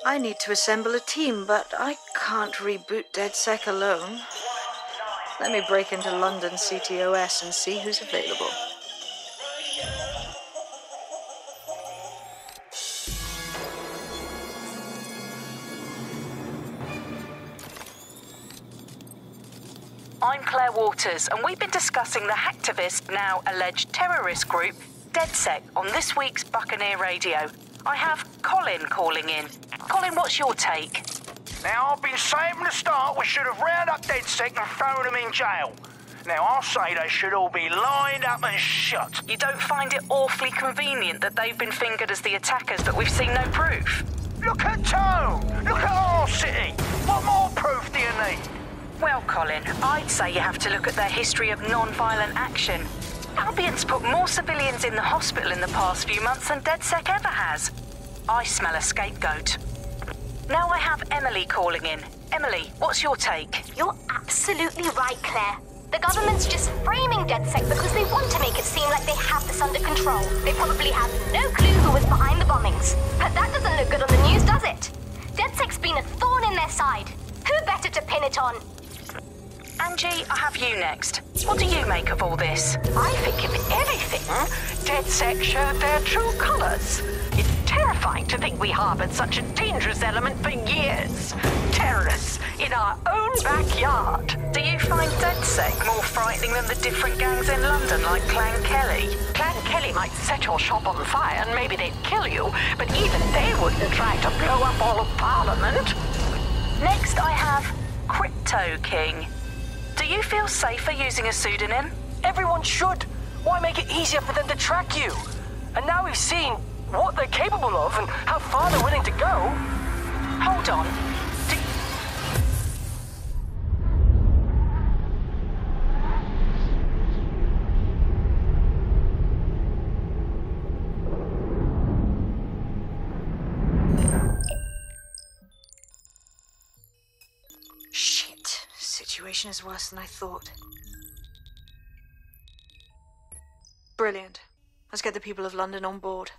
I need to assemble a team, but I can't reboot Dedsec alone. Let me break into London CTOS and see who's available. I'm Claire Waters, and we've been discussing the hacktivist, now alleged terrorist group, Dedsec, on this week's Buccaneer Radio. I have Colin calling in. Colin, what's your take? Now, I've been saying from the start we should have rounded up Dedsec and thrown them in jail. Now, I'll say they should all be lined up and shot. You don't find it awfully convenient that they've been fingered as the attackers, but we've seen no proof? Look at Tone! Look at our city! What more proof do you need? Well, Colin, I'd say you have to look at their history of non-violent action. Albion's put more civilians in the hospital in the past few months than Dedsec ever has. I smell a scapegoat. Now I have Emily calling in. Emily, what's your take? You're absolutely right, Claire. The government's just framing Dedsec because they want to make it seem like they have this under control. They probably have no clue who was behind the bombings. But that doesn't look good on the news, does it? Dedsec's been a thorn in their side. Who better to pin it on? Angie, I have you next. What do you make of all this? I think if anything, Dedsec showed their true colours. It's terrifying to think we harboured such a dangerous element for years. Terrorists in our own backyard. Do you find Dedsec more frightening than the different gangs in London, like Clan Kelly? Clan Kelly might set your shop on fire and maybe they'd kill you, but even they wouldn't try to blow up all of Parliament. Next I have Crypto King. Do you feel safer using a pseudonym? Everyone should. Why make it easier for them to track you? And now we've seen what they're capable of and how far they're willing to go. Hold on. Shit. Situation is worse than I thought. Brilliant. Let's get the people of London on board.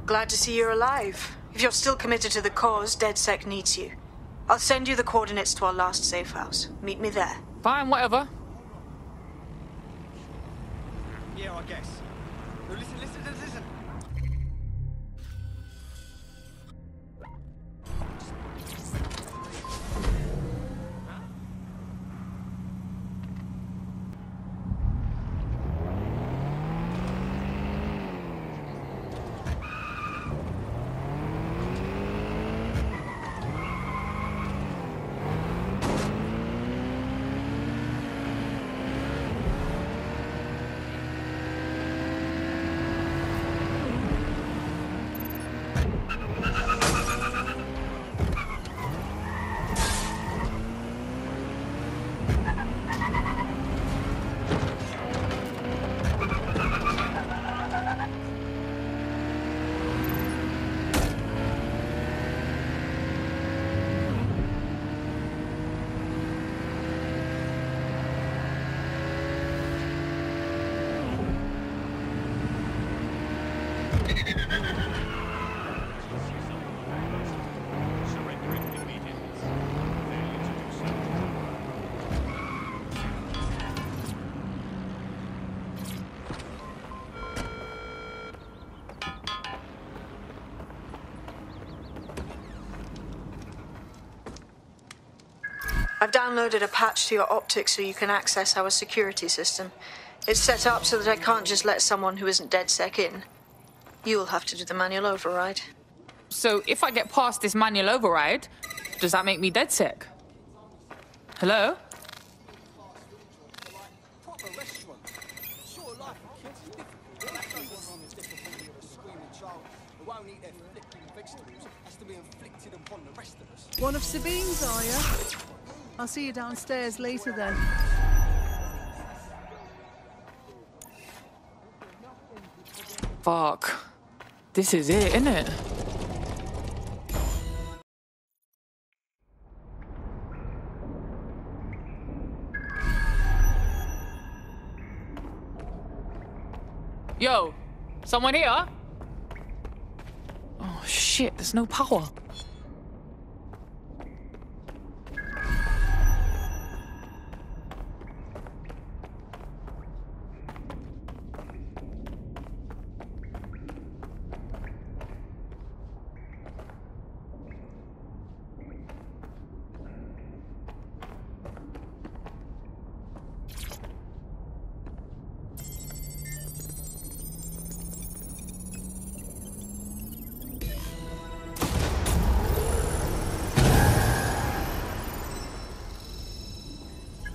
Glad to see you're alive. If you're still committed to the cause, Dedsec needs you. I'll send you the coordinates to our last safe house. Meet me there. Fine, whatever. Yeah, I guess. No, listen. I've downloaded a patch to your optics so you can access our security system. It's set up so that I can't just let someone who isn't Dedsec in. You'll have to do the manual override. So if I get past this manual override, does that make me Dedsec? Hello? One of Sabine's, are you? I'll see you downstairs later then. Fuck. This is it, isn't it? Yo, someone here? Oh shit, there's no power.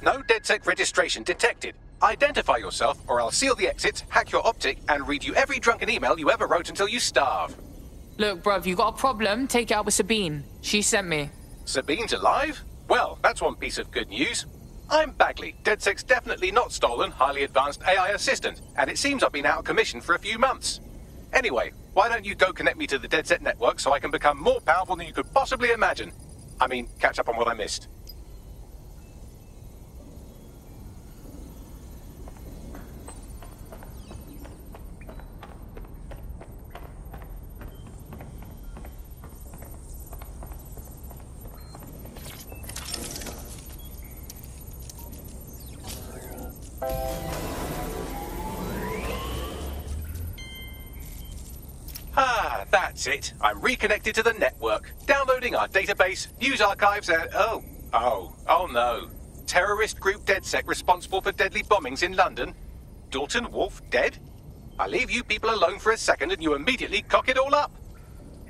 No Dedsec registration detected. Identify yourself, or I'll seal the exits, hack your optic, and read you every drunken email you ever wrote until you starve. Look, bruv, you got a problem? Take it out with Sabine. She sent me. Sabine's alive? Well, that's one piece of good news. I'm Bagley, Dedsec's definitely not stolen, highly advanced AI assistant, and it seems I've been out of commission for a few months. Anyway, why don't you go connect me to the Dedsec network so I can become more powerful than you could possibly imagine? I mean, catch up on what I missed. Ah, that's it. I'm reconnected to the network, downloading our database, news archives, and oh no. Terrorist group Dedsec responsible for deadly bombings in London. Dalton Wolf dead? I leave you people alone for a second and you immediately cock it all up.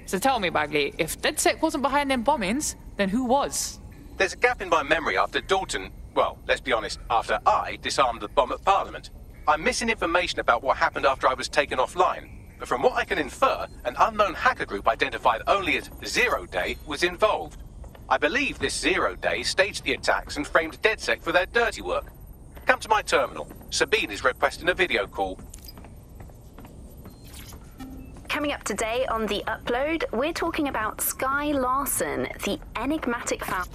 So tell me, Bagley, if Dedsec wasn't behind them bombings, then who was? There's a gap in my memory after Dalton, well, let's be honest, after I disarmed the bomb at Parliament. I'm missing information about what happened after I was taken offline. But from what I can infer, an unknown hacker group identified only as Zero Day was involved. I believe this Zero Day staged the attacks and framed Dedsec for their dirty work. Come to my terminal. Sabine is requesting a video call. Coming up today on The Upload, we're talking about Sky Larson, the enigmatic founder.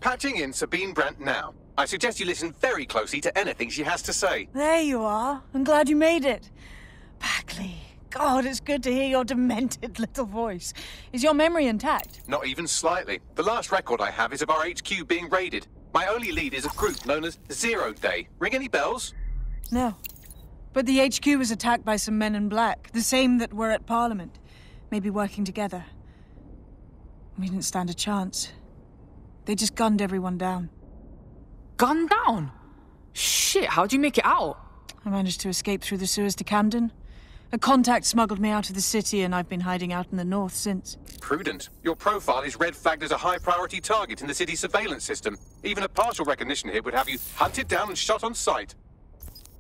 patching in Sabine Brandt now. I suggest you listen very closely to anything she has to say. There you are. I'm glad you made it. Packley. God, it's good to hear your demented little voice. Is your memory intact? Not even slightly. The last record I have is of our HQ being raided. My only lead is a group known as Zero Day. Ring any bells? No. But the HQ was attacked by some men in black, the same that were at Parliament. Maybe working together. We didn't stand a chance. They just gunned everyone down. Gunned down? Shit, how'd you make it out? I managed to escape through the sewers to Camden. A contact smuggled me out of the city, and I've been hiding out in the north since. Prudent. Your profile is red flagged as a high-priority target in the city's surveillance system. Even a partial recognition here would have you hunted down and shot on sight.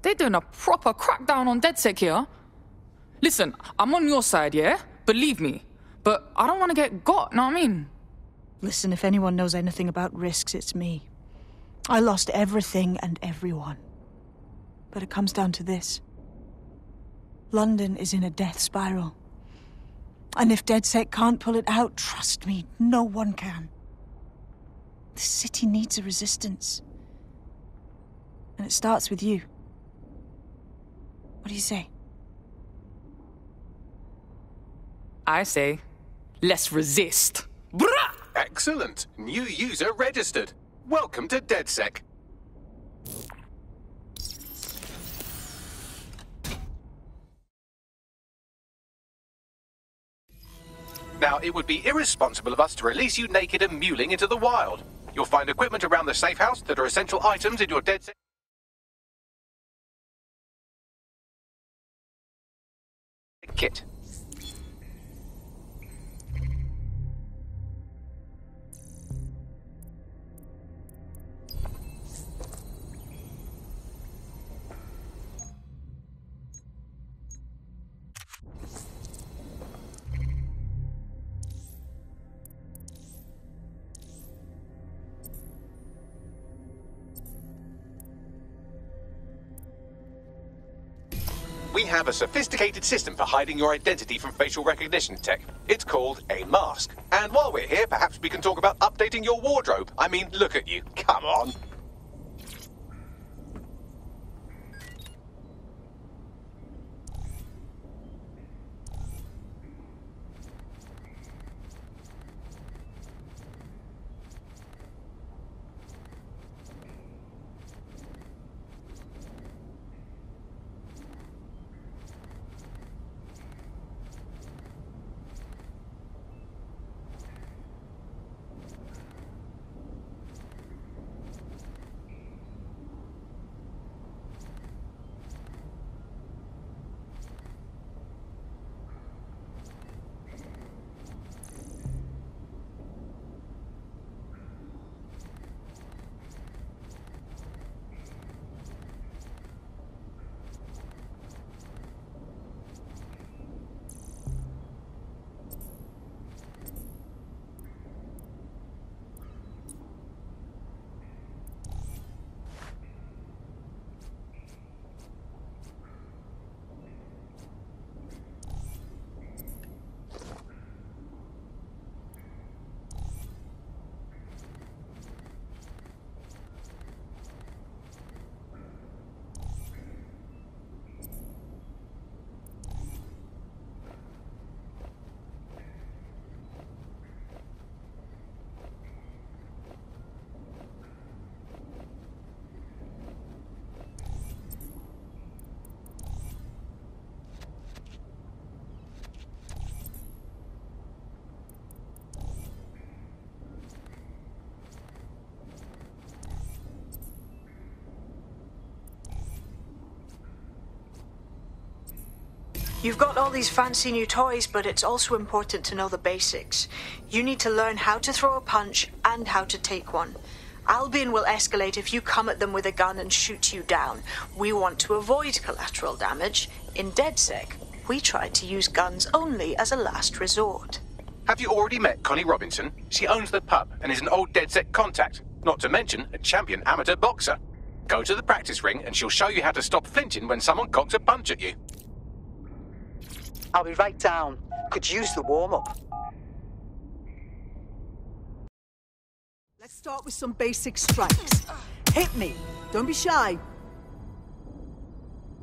They're doing a proper crackdown on Dedsec here. Listen, I'm on your side, yeah? Believe me. But I don't want to get got, know what I mean? Listen, if anyone knows anything about risks, it's me. I lost everything and everyone. But it comes down to this. London is in a death spiral. And if Dedsec can't pull it out, trust me, no one can. The city needs a resistance. And it starts with you. What do you say? I say, let's resist. Brah! Excellent. New user registered. Welcome to Dedsec. Now, it would be irresponsible of us to release you naked and mewling into the wild. You'll find equipment around the safe house that are essential items in your Dedsec kit. We have a sophisticated system for hiding your identity from facial recognition tech. It's called a mask. And while we're here, perhaps we can talk about updating your wardrobe. I mean, look at you. Come on. You've got all these fancy new toys, but it's also important to know the basics. You need to learn how to throw a punch and how to take one. Albion will escalate if you come at them with a gun and shoot you down. We want to avoid collateral damage. In Dedsec, we tried to use guns only as a last resort. Have you already met Connie Robinson? She owns the pub and is an old Dedsec contact, not to mention a champion amateur boxer. Go to the practice ring and she'll show you how to stop flinching when someone cocks a punch at you. I'll be right down. Could use the warm-up. Let's start with some basic strikes. Hit me. Don't be shy.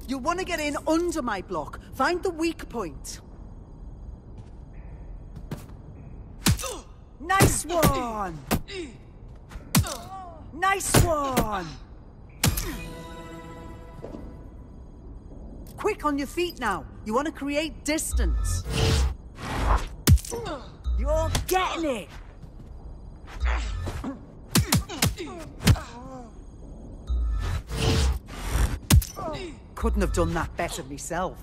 You'll want to get in under my block. Find the weak point. Nice one! Nice one! Quick on your feet now. You want to create distance. You're getting it! Couldn't have done that better myself.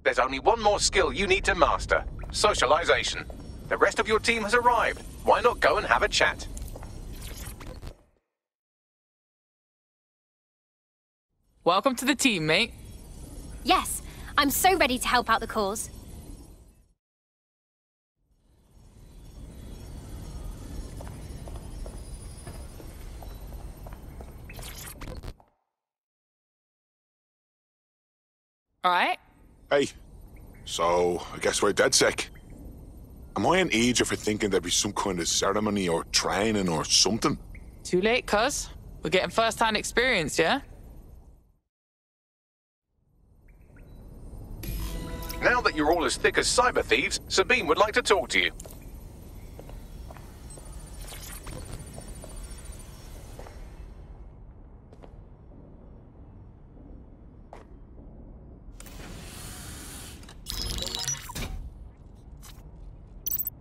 There's only one more skill you need to master. Socialization. The rest of your team has arrived. Why not go and have a chat? Welcome to the team, mate. Yes, I'm so ready to help out the cause. All right. Hey, so I guess we're Dedsec. Am I an idiot for thinking there'd be some kind of ceremony or training or something? Too late, cuz. We're getting first-hand experience, yeah? Now that you're all as thick as cyber thieves, Sabine would like to talk to you.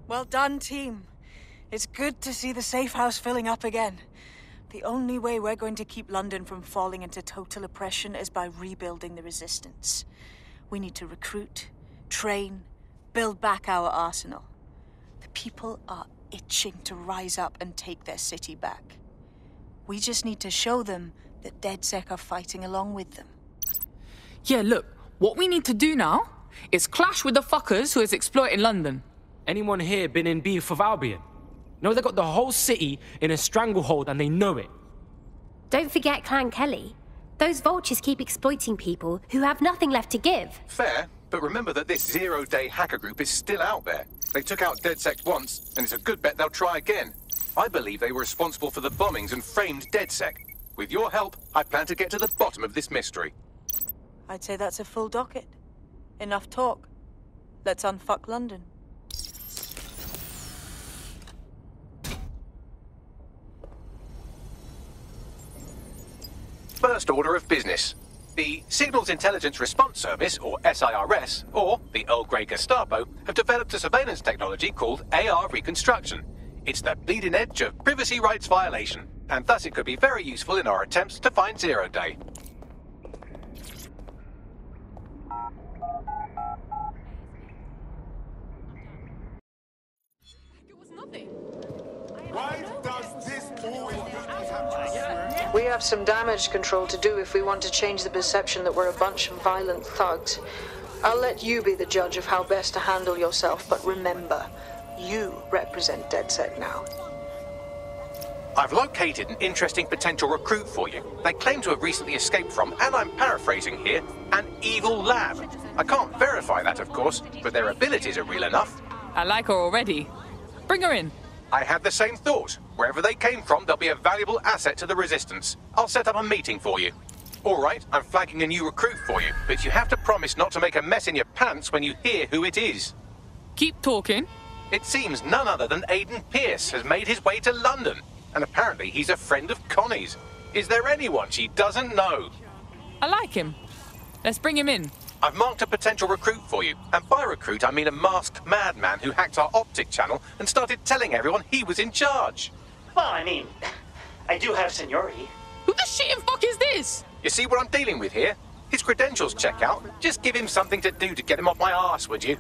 Well done, team. It's good to see the safe house filling up again. The only way we're going to keep London from falling into total oppression is by rebuilding the resistance. We need to recruit, train, build back our arsenal. The people are itching to rise up and take their city back. We just need to show them that Dedsec are fighting along with them. Yeah, look, what we need to do now is clash with the fuckers who is exploiting London. Anyone here been in beef with Albion? No, they got the whole city in a stranglehold and they know it. Don't forget Clan Kelly. Those vultures keep exploiting people who have nothing left to give. Fair, but remember that this zero-day hacker group is still out there. They took out Dedsec once, and it's a good bet they'll try again. I believe they were responsible for the bombings and framed Dedsec. With your help, I plan to get to the bottom of this mystery. I'd say that's a full docket. Enough talk. Let's unfuck London. First order of business. The Signals Intelligence Response Service, or SIRS, or the Earl Grey Gestapo, have developed a surveillance technology called AR Reconstruction. It's the bleeding edge of privacy rights violation, and thus it could be very useful in our attempts to find Zero Day. Why does this always happen? We have some damage control to do if we want to change the perception that we're a bunch of violent thugs. I'll let you be the judge of how best to handle yourself, but remember, you represent Dedsec now. I've located an interesting potential recruit for you. They claim to have recently escaped from, and I'm paraphrasing here, an evil lab. I can't verify that, of course, but their abilities are real enough. I like her already. Bring her in. I had the same thought. Wherever they came from, they'll be a valuable asset to the Resistance. I'll set up a meeting for you. All right, I'm flagging a new recruit for you, but you have to promise not to make a mess in your pants when you hear who it is. Keep talking. It seems none other than Aidan Pierce has made his way to London, and apparently he's a friend of Connie's. Is there anyone she doesn't know? I like him. Let's bring him in. I've marked a potential recruit for you, and by recruit I mean a masked madman who hacked our optic channel and started telling everyone he was in charge. Well, I mean, I do have seniority. Who the shit and fuck is this? You see what I'm dealing with here? His credentials check out. Just give him something to do to get him off my arse, would you?